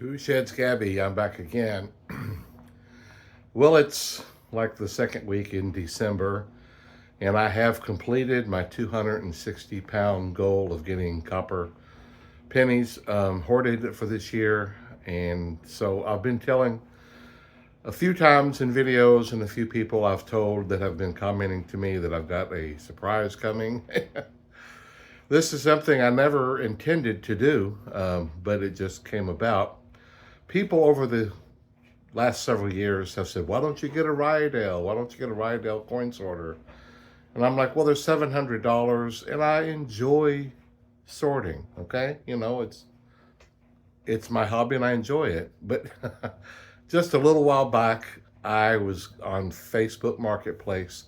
Two Sheds Gabby, I'm back again. Well, it's like the second week in December, and I have completed my 260-pound goal of getting copper pennies hoarded for this year. And so I've been telling a few times in videos, and a few people I've told that have been commenting to me that I've got a surprise coming. This is something I never intended to do, but it just came about. People over the last several years have said, why don't you get a Rydell? Why don't you get a Rydell coin sorter? And I'm like, well, they're $700 and I enjoy sorting, okay? You know, it's my hobby and I enjoy it. But just a little while back, I was on Facebook Marketplace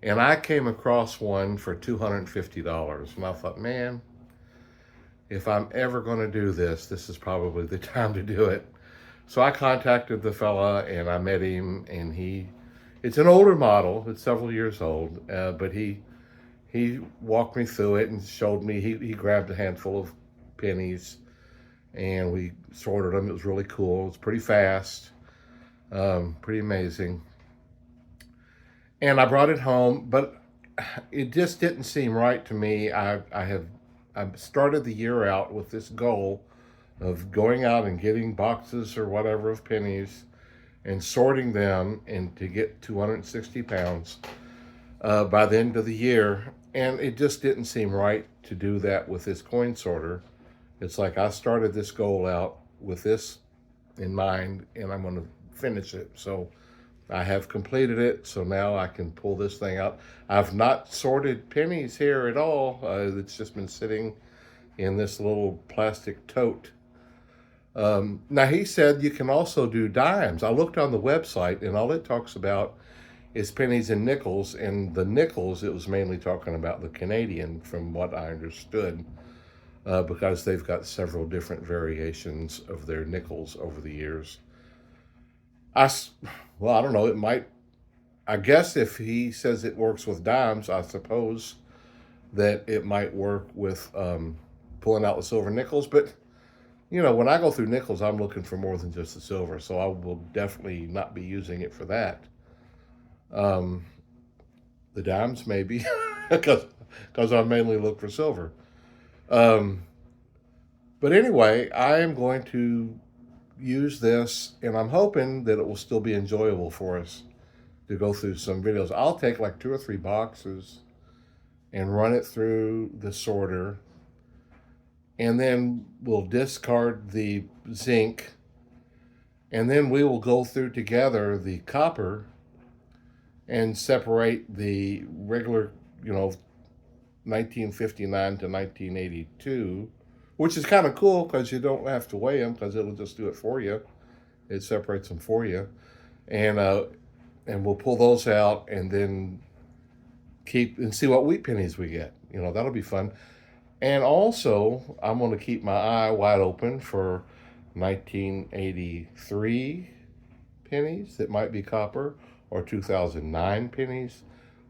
and I came across one for $250. And I thought, man, if I'm ever going to do this, this is probably the time to do it. So I contacted the fella and I met him, and it's an older model, it's several years old, but he walked me through it and showed me, he grabbed a handful of pennies and we sorted them. It was really cool. It was pretty fast, pretty amazing. And I brought it home, but it just didn't seem right to me. I started the year out with this goal of going out and getting boxes or whatever of pennies and sorting them, and to get 260 pounds by the end of the year. And it just didn't seem right to do that with this coin sorter. It's like I started this goal out with this in mind, and I'm going to finish it. So I have completed it, so now I can pull this thing out. I've not sorted pennies here at all. It's just been sitting in this little plastic tote. Now, he said you can also do dimes. I looked on the website, and all it talks about is pennies and nickels. And the nickels, it was mainly talking about the Canadian, from what I understood, because they've got several different variations of their nickels over the years. Well, I don't know. It might, I guess if he says it works with dimes, I suppose that it might work with pulling out the silver nickels. But you know, when I go through nickels, I'm looking for more than just the silver, so I will definitely not be using it for that. The dimes, maybe, because I mainly look for silver. Um, but anyway, I am going to use this, and I'm hoping that it will still be enjoyable for us to go through some videos. I'll take like 2 or 3 boxes and run it through the sorter, and then we'll discard the zinc, and then we will go through together the copper and separate the regular, 1959 to 1982, which is kind of cool because you don't have to weigh them, because it'll just do it for you. It separates them for you. And we'll pull those out and then keep and see what wheat pennies we get. That'll be fun. And also, I'm going to keep my eye wide open for 1983 pennies that might be copper, or 2009 pennies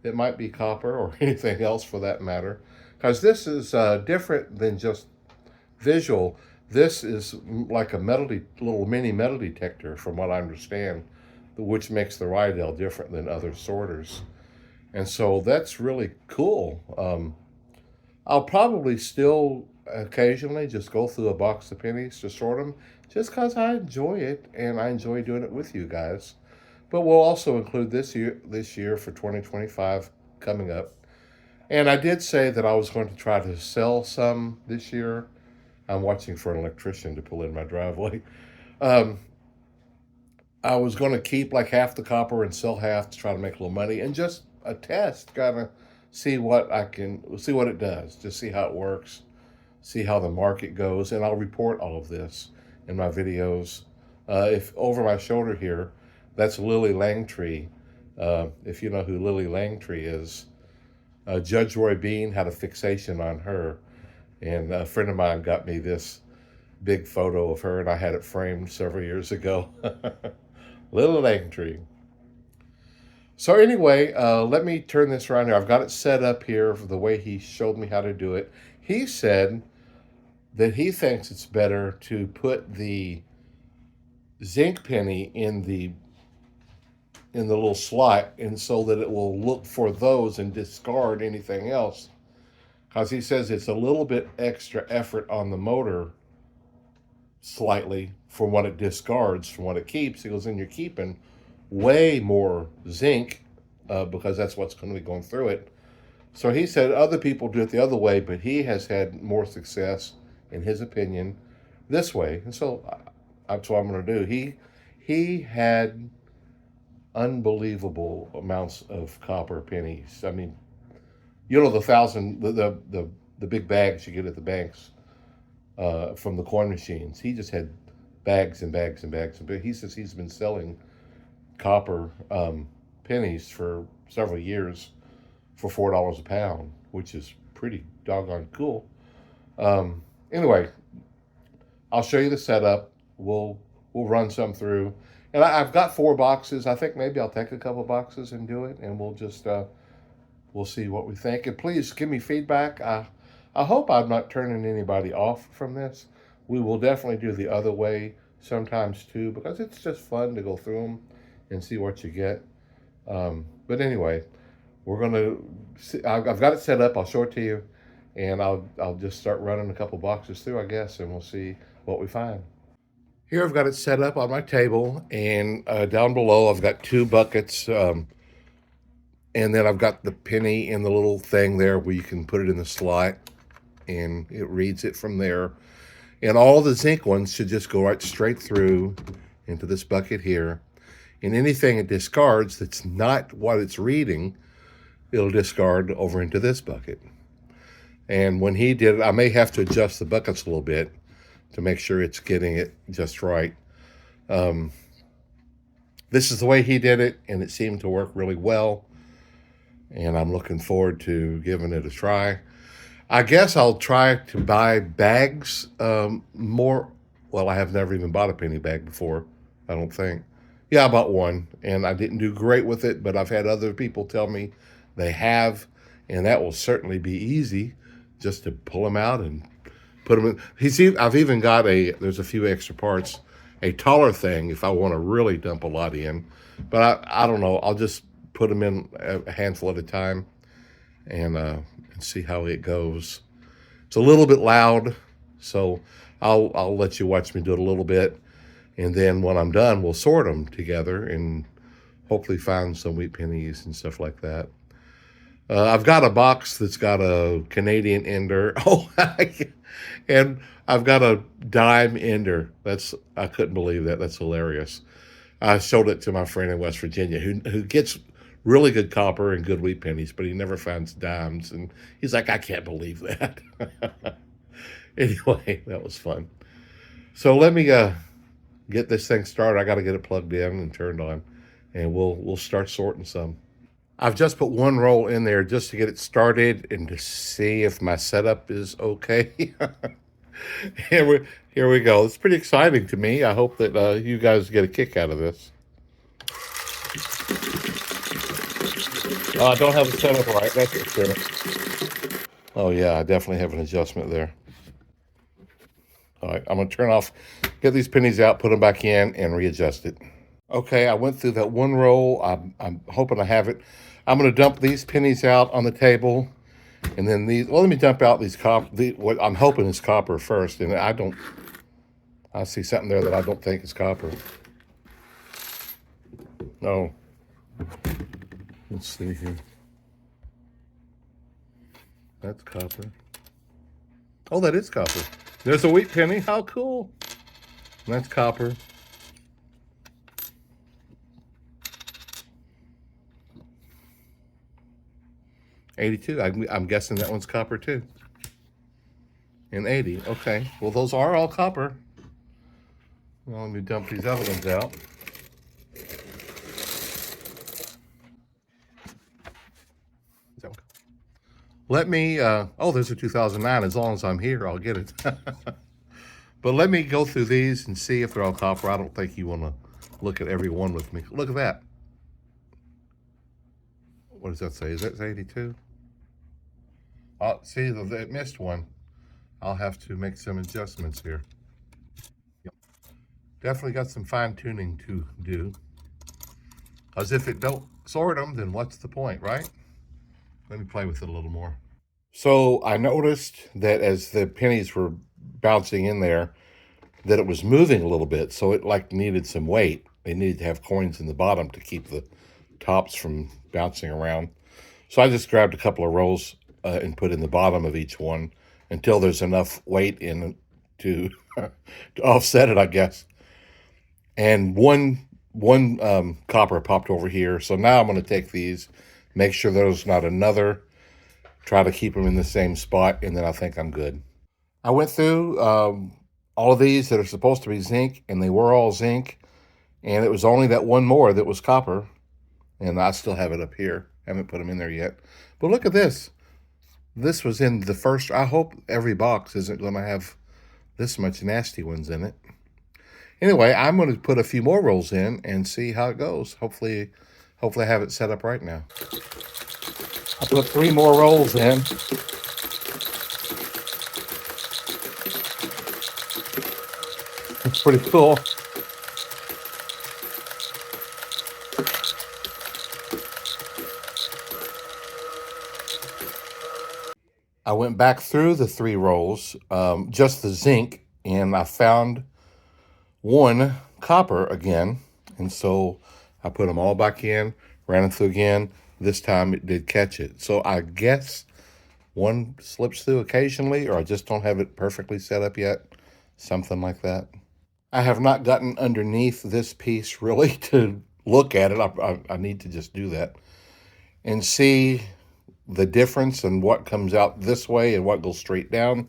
that might be copper, or anything else for that matter. Because this is different than just visual. This is like a little mini metal detector, from what I understand, which makes the Rydell different than other sorters. And so that's really cool. I'll probably still occasionally just go through a box of pennies to sort them, just because I enjoy it, and I enjoy doing it with you guys. But we'll also include this year for 2025 coming up. And I did say that I was going to try to sell some this year. I'm watching for an electrician to pull in my driveway. I was going to keep like half the copper and sell half to try to make a little money, and just a test, kind of see what it does, just see how it works, see how the market goes, and I'll report all of this in my videos. If over my shoulder here, that's Lily Langtree. If you know who Lily Langtree is, Judge Roy Bean had a fixation on her, and a friend of mine got me this big photo of her, and I had it framed several years ago. Lily Langtree. So anyway, let me turn this around here. I've got it set up here for the way he showed me how to do it. He said that he thinks it's better to put the zinc penny in the little slot, and so that it will look for those and discard anything else. Because he says it's a little bit extra effort on the motor, slightly, from what it discards from what it keeps. He goes, and you're keeping way more zinc because that's what's going to be going through it. So he said other people do it the other way, but he has had more success, in his opinion, this way. And so that's what I'm going to do. He had unbelievable amounts of copper pennies. I mean, you know, the big bags you get at the banks from the coin machines. He just had bags and bags and bags. But he says he's been selling copper pennies for several years for $4 a pound, which is pretty doggone cool. Anyway, I'll show you the setup. We'll run some through, and I've got 4 boxes. I think maybe I'll take a couple boxes and do it, and we'll just we'll see what we think. And please give me feedback. I hope I'm not turning anybody off from this. We will definitely do the other way sometimes too, because it's just fun to go through them and see what you get. But anyway, we're gonna see. I've got it set up. I'll show it to you, and I'll just start running a couple boxes through, I guess, and we'll see what we find. Here I've got it set up on my table, and down below I've got 2 buckets, and then I've got the penny in the little thing there where you can put it in the slot, and it reads it from there. And all the zinc ones should just go right straight through into this bucket here. And anything it discards that's not what it's reading, it'll discard over into this bucket. And when he did it, I may have to adjust the buckets a little bit to make sure it's getting it just right. This is the way he did it, and it seemed to work really well. And I'm looking forward to giving it a try. I guess I'll try to buy bags more. Well, I have never even bought a penny bag before, I don't think. Yeah, I bought one, and I didn't do great with it, but I've had other people tell me they have, and that will certainly be easy just to pull them out and put them in. I've even got there's a few extra parts, a taller thing if I want to really dump a lot in, but I don't know. I'll just put them in a handful at a time and see how it goes. It's a little bit loud, so I'll let you watch me do it a little bit. And then when I'm done, we'll sort them together and hopefully find some wheat pennies and stuff like that. I've got a box that's got a Canadian ender. Oh, and I've got a dime ender. I couldn't believe that. That's hilarious. I showed it to my friend in West Virginia who gets really good copper and good wheat pennies, but he never finds dimes. And he's like, I can't believe that. Anyway, that was fun. So let me get this thing started. I got to get it plugged in and turned on, and we'll start sorting some. I've just put 1 roll in there just to get it started and to see if my setup is okay. Here we go. It's pretty exciting to me. I hope that you guys get a kick out of this. I don't have the setup right, that's for sure. Oh yeah, I definitely have an adjustment there. All right, I'm gonna turn off, get these pennies out, put them back in, and readjust it. Okay, I went through that 1 roll. I'm hoping I have it. I'm gonna dump these pennies out on the table, and then let me dump out these what I'm hoping is copper first, and I see something there that I don't think is copper. No. Let's see here. That's copper. Oh, that is copper. There's a wheat penny. How cool. And that's copper. $82. I'm guessing that one's copper too. And 80. Okay. Well, those are all copper. Well, let me dump these other ones out. Let me, oh, there's a 2009. As long as I'm here, I'll get it. But let me go through these and see if they're all copper. I don't think you want to look at every one with me. Look at that. What does that say? Is that 82? See, it missed one. I'll have to make some adjustments here. Yep. Definitely got some fine tuning to do. As if it don't sort them, then what's the point, right? Let me play with it a little more. So I noticed that as the pennies were bouncing in there, that it was moving a little bit. So it like needed some weight. They needed to have coins in the bottom to keep the tops from bouncing around. So I just grabbed a couple of rolls and put in the bottom of each one until there's enough weight in to, to offset it, I guess. And one copper popped over here. So now I'm going to take these, make sure there's not another, try to keep them in the same spot, and then I think I'm good. I went through all of these that are supposed to be zinc, and they were all zinc, and it was only that one more that was copper, and I still have it up here. I haven't put them in there yet. But look at this. This was in the first. I hope every box isn't going to have this much nasty ones in it. Anyway, I'm going to put a few more rolls in and see how it goes. Hopefully I have it set up right now. I put 3 more rolls in. It's pretty cool. I went back through the 3 rolls, just the zinc, and I found one copper again. And so I put them all back in, ran them through again. This time it did catch it. So I guess one slips through occasionally, or I just don't have it perfectly set up yet. Something like that. I have not gotten underneath this piece really to look at it. I need to just do that and see the difference in what comes out this way and what goes straight down.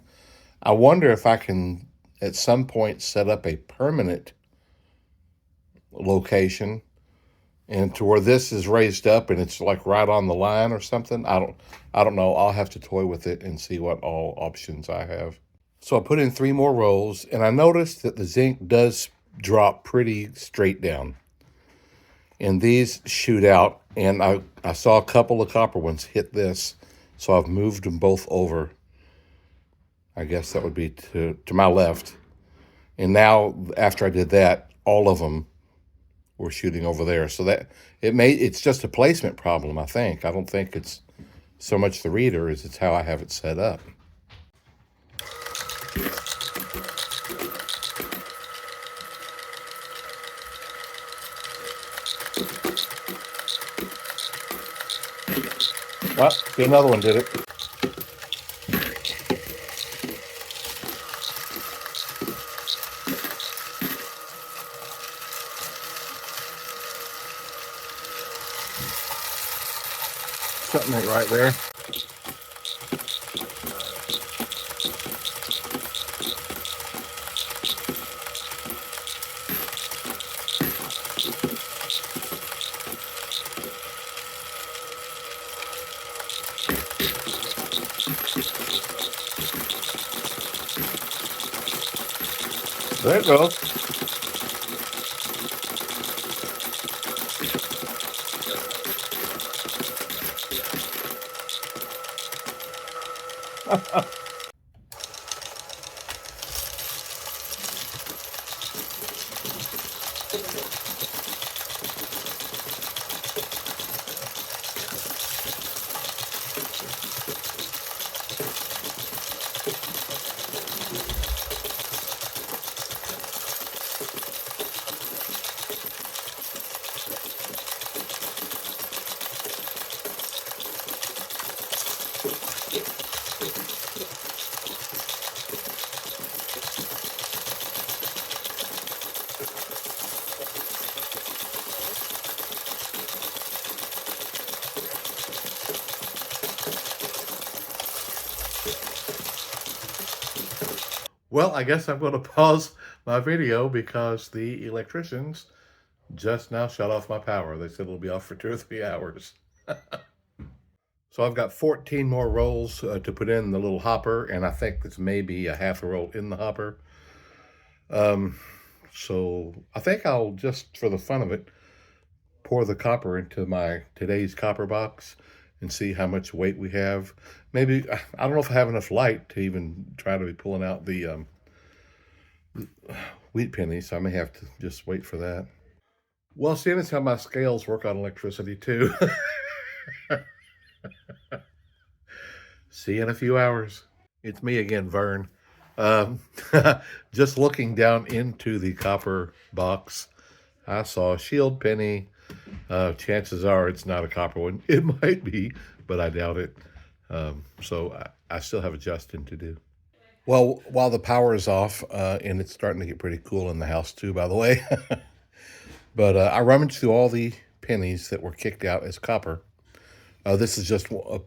I wonder if I can at some point set up a permanent location and to where this is raised up and it's like right on the line or something. I don't know. I'll have to toy with it and see what all options I have. So I put in 3 more rolls, and I noticed that the zinc does drop pretty straight down. And these shoot out, and I saw a couple of copper ones hit this, so I've moved them both over. I guess that would be to my left. And now, after I did that, all of them were shooting over there. So that it's just a placement problem, I think. I don't think it's so much the reader as it's how I have it set up. Well, see, another one did it. Something ain't right there. There it goes. Well, I guess I'm going to pause my video because the electricians just now shut off my power. They said it'll be off for 2 or 3 hours. So I've got 14 more rolls to put in the little hopper, and I think it's maybe a half a roll in the hopper. So I think I'll just, for the fun of it, pour the copper into my today's copper box and see how much weight we have. Maybe, I don't know if I have enough light to even try to be pulling out the wheat pennies, so I may have to just wait for that. Well, seeing as how my scales work on electricity too. See you in a few hours. It's me again, Vern. Um, just looking down into the copper box, I saw a shield penny. Chances are it's not a copper one. It might be, but I doubt it. So I still have adjusting to do. Well, while the power is off, and it's starting to get pretty cool in the house too, by the way. But I rummaged through all the pennies that were kicked out as copper. This is just a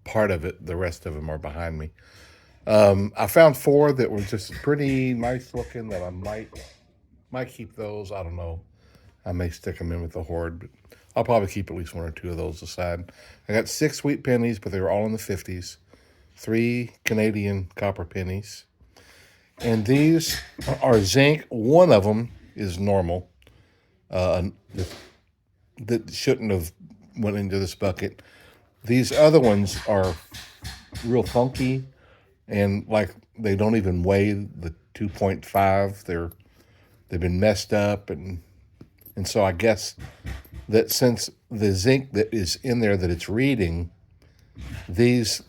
part of it. The rest of them are behind me. I found 4 that were just pretty nice looking that I might keep those. I don't know. I may stick them in with the hoard, but I'll probably keep at least 1 or 2 of those aside. I got 6 wheat pennies, but they were all in the 50s. 3 Canadian copper pennies. And these are zinc. One of them is normal. That shouldn't have went into this bucket. These other ones are real funky, and like they don't even weigh the 2.5. They've been messed up, and so I guess that since the zinc that is in there that it's reading, these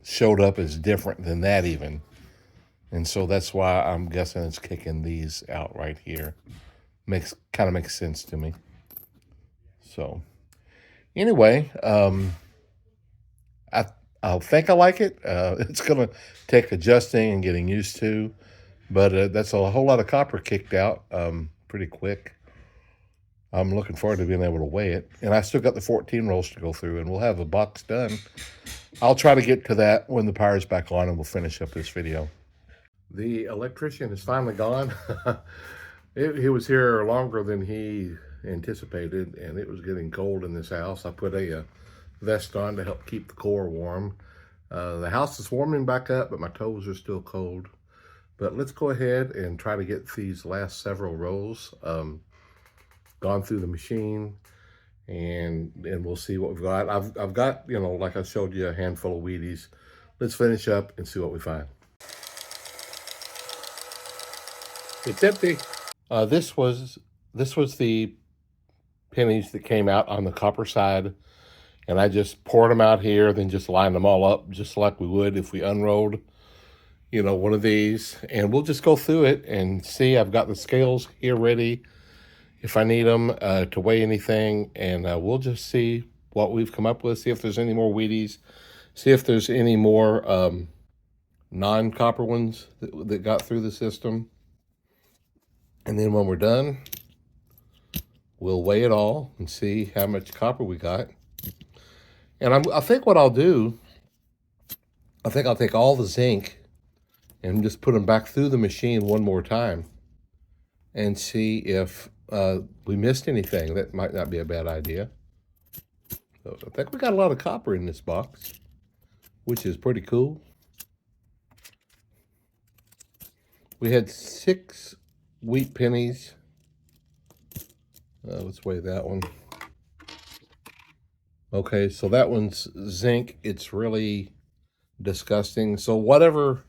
showed up as different than that even. And so that's why I'm guessing it's kicking these out right here. Kind of makes sense to me. So anyway, I think I like it. It's gonna take adjusting and getting used to, but that's a whole lot of copper kicked out pretty quick. I'm looking forward to being able to weigh it, and I still got the 14 rolls to go through, and we'll have a box done. I'll try to get to that when the power's back on, and we'll finish up this video. The electrician is finally gone. He was here longer than he anticipated, and it was getting cold in this house. I put a vest on to help keep the core warm. The house is warming back up, but my toes are still cold. But let's go ahead and try to get these last several rows gone through the machine, and we'll see what we've got. I've got, you know, like I showed you, a handful of Wheaties. Let's finish up and see what we find. It's empty. This was the pennies that came out on the copper side, and I just poured them out here, then just lined them all up just like we would if we unrolled, you know, one of these. And we'll just go through it and see. I've got the scales here ready if I need them to weigh anything, and we'll just see what we've come up with, see if there's any more Wheaties, see if there's any more non-copper ones that got through the system. And then when we're done, we'll weigh it all and see how much copper we got. And I think what I'll do, I think I'll take all the zinc and just put them back through the machine one more time and see if we missed anything. That might not be a bad idea. So I think we got a lot of copper in this box, which is pretty cool. We had 6 wheat pennies. Let's weigh that one. Okay, so that one's zinc. It's really disgusting. So whatever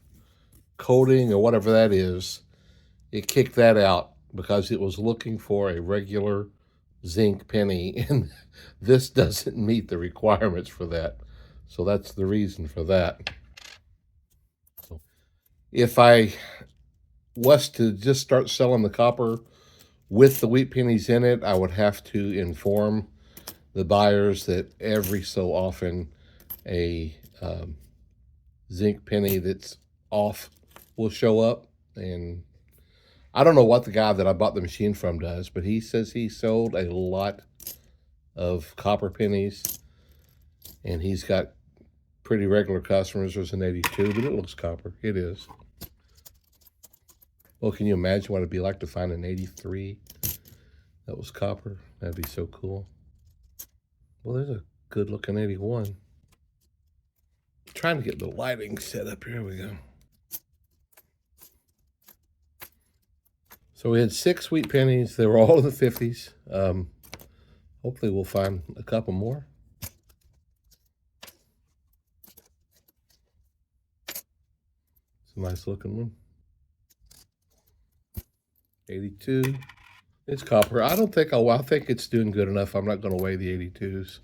coating or whatever that is, it kicked that out because it was looking for a regular zinc penny, and this doesn't meet the requirements for that. So that's the reason for that. So if I was to just start selling the copper with the wheat pennies in it, I would have to inform the buyers that every so often a zinc penny that's off will show up. And I don't know what the guy that I bought the machine from does, but he says he sold a lot of copper pennies, and he's got pretty regular customers. There's an 82, but it looks copper. It is. Well, can you imagine what it'd be like to find an 83 that was copper? That'd be so cool. Well, there's a good looking 81. Trying to get the lighting set up. Here we go. So we had 6 wheat pennies. They were all in the 50s. Hopefully we'll find a couple more. It's a nice looking one. 82. It's copper. I don't think I think it's doing good enough. I'm not going to weigh the 82s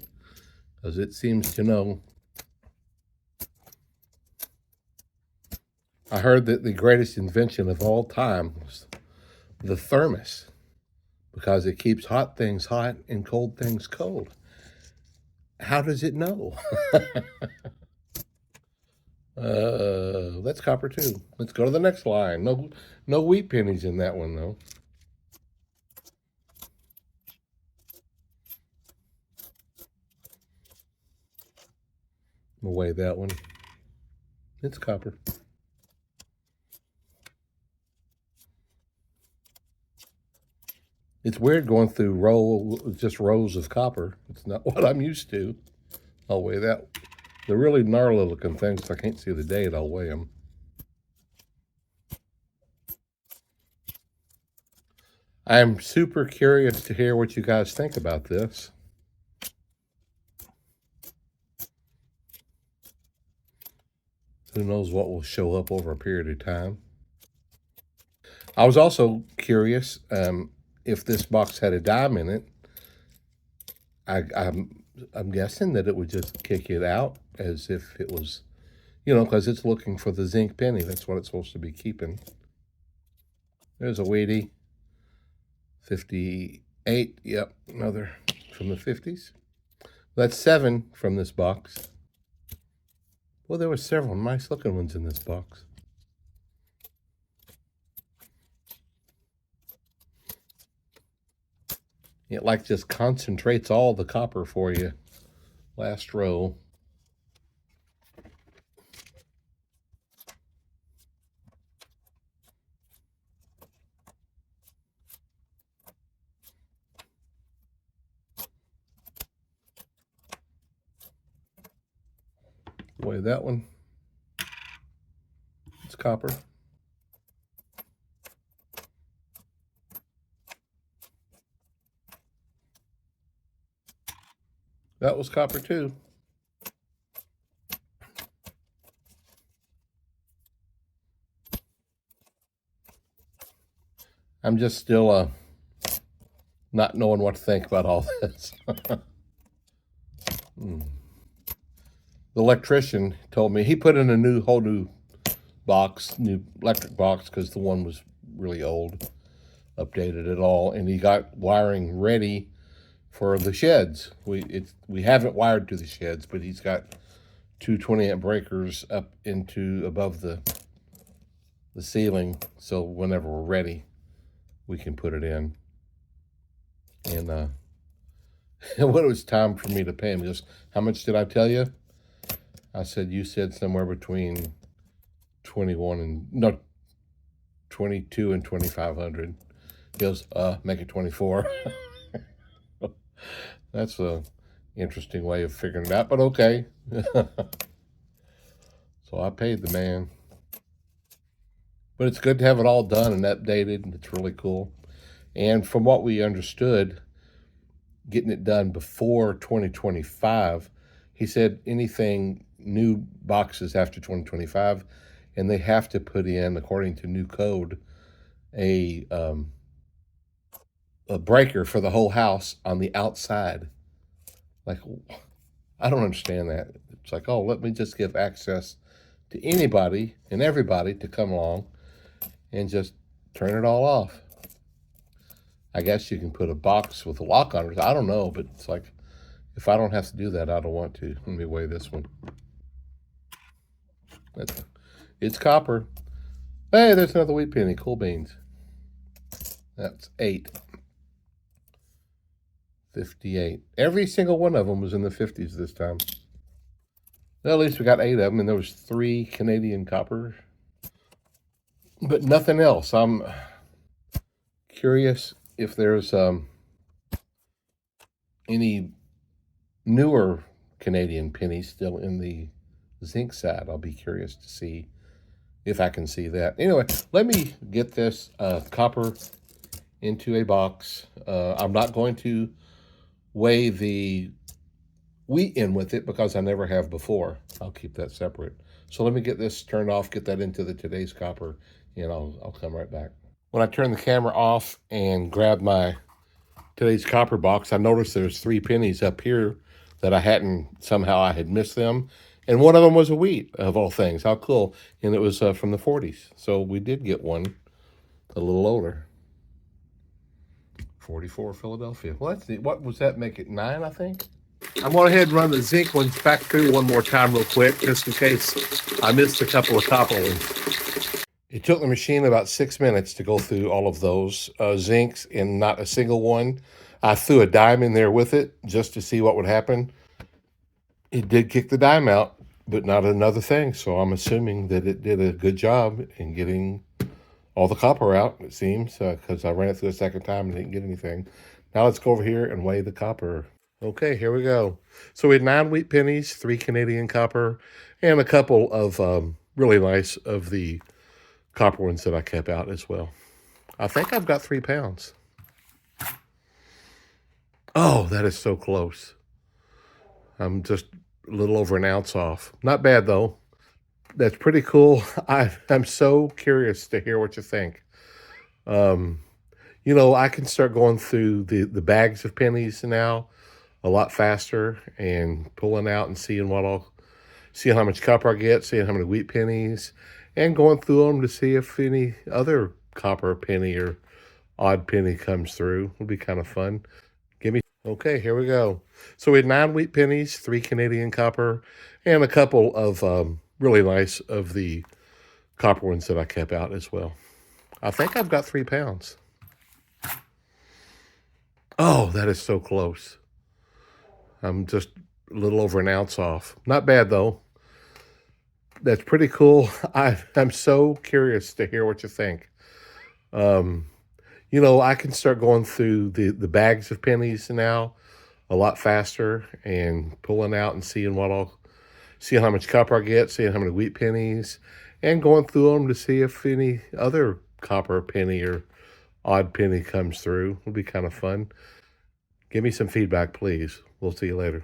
because it seems to know. I heard that the greatest invention of all time was the thermos because it keeps hot things hot and cold things cold. How does it know? That's copper too. Let's go to the next line. No wheat pennies in that one though. We'll weigh that one. It's copper. It's weird going through just rows of copper. It's not what I'm used to. I'll weigh that. They're really gnarly looking things. I can't see the date. I'll weigh them. I'm super curious to hear what you guys think about this. Who knows what will show up over a period of time. I was also curious if this box had a dime in it. I'm guessing that it would just kick it out as if it was, because it's looking for the zinc penny. That's what it's supposed to be keeping. There's a weighty. 58. Yep, another from the 50s. That's 7 from this box. Well, there were several nice looking ones in this box. It like just concentrates all the copper for you. Last row. Weigh that one. It's copper. That was copper too. I'm just still not knowing what to think about all this. The electrician told me he put in a whole new box, new electric box, because the one was really old, updated it all, and he got wiring ready for the sheds. We haven't wired to the sheds, but he's got two 20-amp breakers up into above the ceiling, so whenever we're ready, we can put it in. And when it was time for me to pay him, he goes, "How much did I tell you?" I said, "You said somewhere between 22 and 2,500. He goes, "Make it 24." That's a interesting way of figuring it out, but okay. So I paid the man. But it's good to have it all done and updated, and it's really cool. And from what we understood, getting it done before 2025, he said anything new boxes after 2025, and they have to put in, according to new code, a breaker for the whole house on the outside. Like, I don't understand that. It's like, oh, let me just give access to anybody and everybody to come along and just turn it all off. I guess you can put a box with a lock on it. I don't know, but it's like, if I don't have to do that, I don't want to. Let me weigh this one. It's copper. Hey, there's another wheat penny. Cool beans. That's 8. 58. Every single one of them was in the 50s this time. Well, at least we got 8 of them, and there was 3 Canadian copper. But nothing else. I'm curious if there's any newer Canadian pennies still in the zinc side. I'll be curious to see if I can see that. Anyway, let me get this copper into a box. I'm not going to weigh the wheat in with it because I never have before. I'll keep that separate. So let me get this turned off, get that into the today's copper, and I'll come right back. when I turned the camera off and grabbed my today's copper box, I noticed there's 3 pennies up here that I had missed them. And one of them was a wheat, of all things. How cool. And it was from the 40s. So we did get one a little older. 44 Philadelphia. Well, let's see. What was that? Make it 9, I think? I'm going to go ahead and run the zinc ones back through one more time real quick, just in case I missed a couple of copper ones. It took the machine about 6 minutes to go through all of those zincs, and not a single one. I threw a dime in there with it just to see what would happen. It did kick the dime out, but not another thing. So I'm assuming that it did a good job in getting all the copper out, it seems, because I ran it through a second time and didn't get anything. Now let's go over here and weigh the copper. Okay, here we go. So we had 9 wheat pennies, 3 Canadian copper, and a couple of really nice of the copper ones that I kept out as well. I think I've got 3 pounds. Oh, that is so close. I'm just a little over an ounce off. Not bad, though. That's pretty cool. I'm so curious to hear what you think. I can start going through the bags of pennies now a lot faster and pulling out and seeing how much copper I get, seeing how many wheat pennies, and going through them to see if any other copper penny or odd penny comes through. It'll be kind of fun. Okay, here we go. So we had 9 wheat pennies, 3 Canadian copper, and a couple of really nice of the copper ones that I kept out as well. I think I've got 3 pounds. Oh, that is so close. I'm just a little over an ounce off. Not bad, though. That's pretty cool. I'm so curious to hear what you think. I can start going through the bags of pennies now a lot faster and pulling out and seeing how much copper I get, seeing how many wheat pennies, and going through them to see if any other copper penny or odd penny comes through. It'll be kind of fun. Give me some feedback, please. We'll see you later.